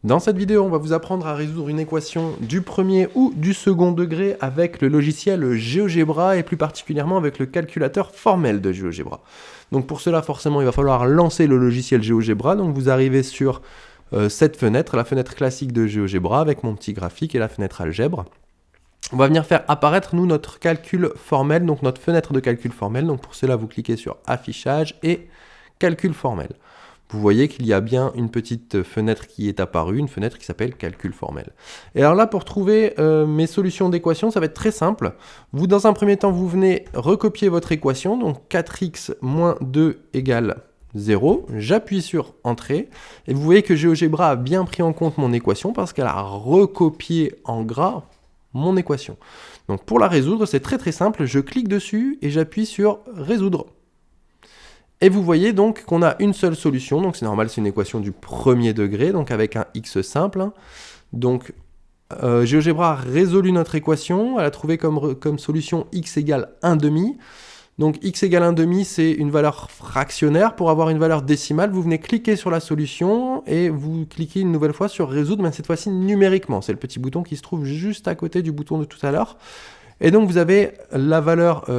Dans cette vidéo, on va vous apprendre à résoudre une équation du premier ou du second degré avec le logiciel GeoGebra et plus particulièrement avec le calculateur formel de GeoGebra. Donc pour cela, forcément, il va falloir lancer le logiciel GeoGebra. Donc vous arrivez sur cette fenêtre, la fenêtre classique de GeoGebra avec mon petit graphique et la fenêtre algèbre. On va venir faire apparaître, nous, notre calcul formel, donc notre fenêtre de calcul formel. Donc pour cela, vous cliquez sur Affichage et Calcul formel. Vous voyez qu'il y a bien une petite fenêtre qui est apparue, une fenêtre qui s'appelle Calcul formel. Et alors là, pour trouver mes solutions d'équation, ça va être très simple. Vous, dans un premier temps, vous venez recopier votre équation, donc 4x moins 2 égale 0. J'appuie sur Entrée, et vous voyez que GeoGebra a bien pris en compte mon équation parce qu'elle a recopié en gras mon équation. Donc pour la résoudre, c'est très simple, je clique dessus et j'appuie sur Résoudre. Et vous voyez donc qu'on a une seule solution, donc c'est normal, c'est une équation du premier degré, donc avec un x simple. Donc GeoGebra a résolu notre équation, elle a trouvé comme solution x égale 1/2. Donc x égale 1/2, c'est une valeur fractionnaire. Pour avoir une valeur décimale, vous venez cliquer sur la solution et vous cliquez une nouvelle fois sur résoudre, mais cette fois-ci numériquement. C'est le petit bouton qui se trouve juste à côté du bouton de tout à l'heure. Et donc vous avez la valeur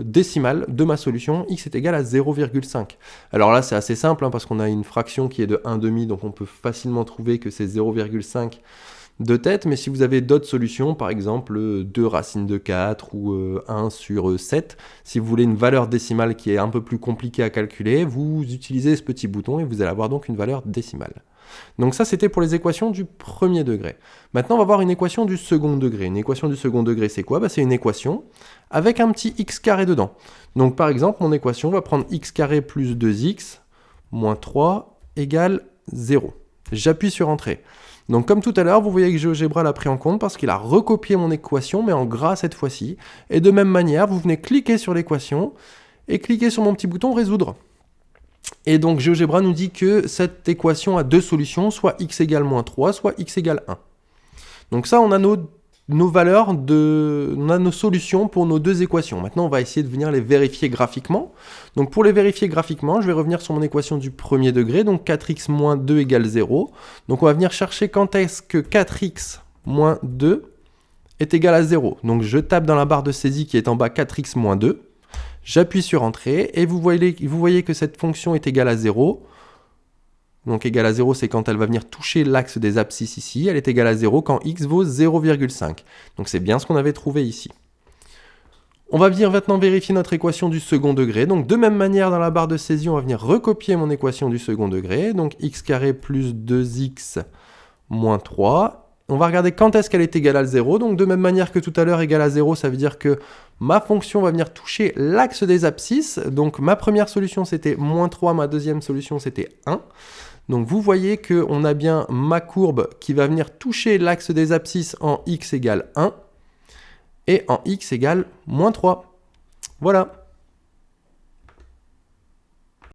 décimale de ma solution, x est égal à 0,5. Alors là c'est assez simple parce qu'on a une fraction qui est de 1/2, donc on peut facilement trouver que c'est 0,5 de tête, mais si vous avez d'autres solutions, par exemple 2 racines de 4 ou 1 sur 7, si vous voulez une valeur décimale qui est un peu plus compliquée à calculer, vous utilisez ce petit bouton et vous allez avoir donc une valeur décimale. Donc ça, c'était pour les équations du premier degré. Maintenant, on va voir une équation du second degré. Une équation du second degré, c'est quoi? C'est une équation avec un petit x carré dedans. Donc par exemple, mon équation va prendre x carré plus 2x moins 3 égale 0. J'appuie sur Entrée. Donc comme tout à l'heure, vous voyez que GeoGebra l'a pris en compte parce qu'il a recopié mon équation, mais en gras cette fois-ci. Et de même manière, vous venez cliquer sur l'équation et cliquer sur mon petit bouton Résoudre. Et donc GeoGebra nous dit que cette équation a deux solutions, soit x égale moins 3, soit x égale 1. Donc ça, on a nos valeurs, on a nos solutions pour nos deux équations. Maintenant, on va essayer de venir les vérifier graphiquement. Donc pour les vérifier graphiquement, je vais revenir sur mon équation du premier degré, donc 4x moins 2 égale 0. Donc on va venir chercher quand est-ce que 4x moins 2 est égal à 0. Donc je tape dans la barre de saisie qui est en bas 4x moins 2. J'appuie sur Entrée et vous voyez que cette fonction est égale à 0. Donc égale à 0, c'est quand elle va venir toucher l'axe des abscisses ici. Elle est égale à 0 quand x vaut 0,5. Donc c'est bien ce qu'on avait trouvé ici. On va venir maintenant vérifier notre équation du second degré. Donc de même manière, dans la barre de saisie, on va venir recopier mon équation du second degré. Donc x carré plus 2x moins 3. On va regarder quand est-ce qu'elle est égale à 0. Donc de même manière que tout à l'heure, égale à 0, ça veut dire que ma fonction va venir toucher l'axe des abscisses. Donc ma première solution, c'était moins 3. Ma deuxième solution, c'était 1. Donc vous voyez qu'on a bien ma courbe qui va venir toucher l'axe des abscisses en x égale 1 et en x égale moins 3. Voilà.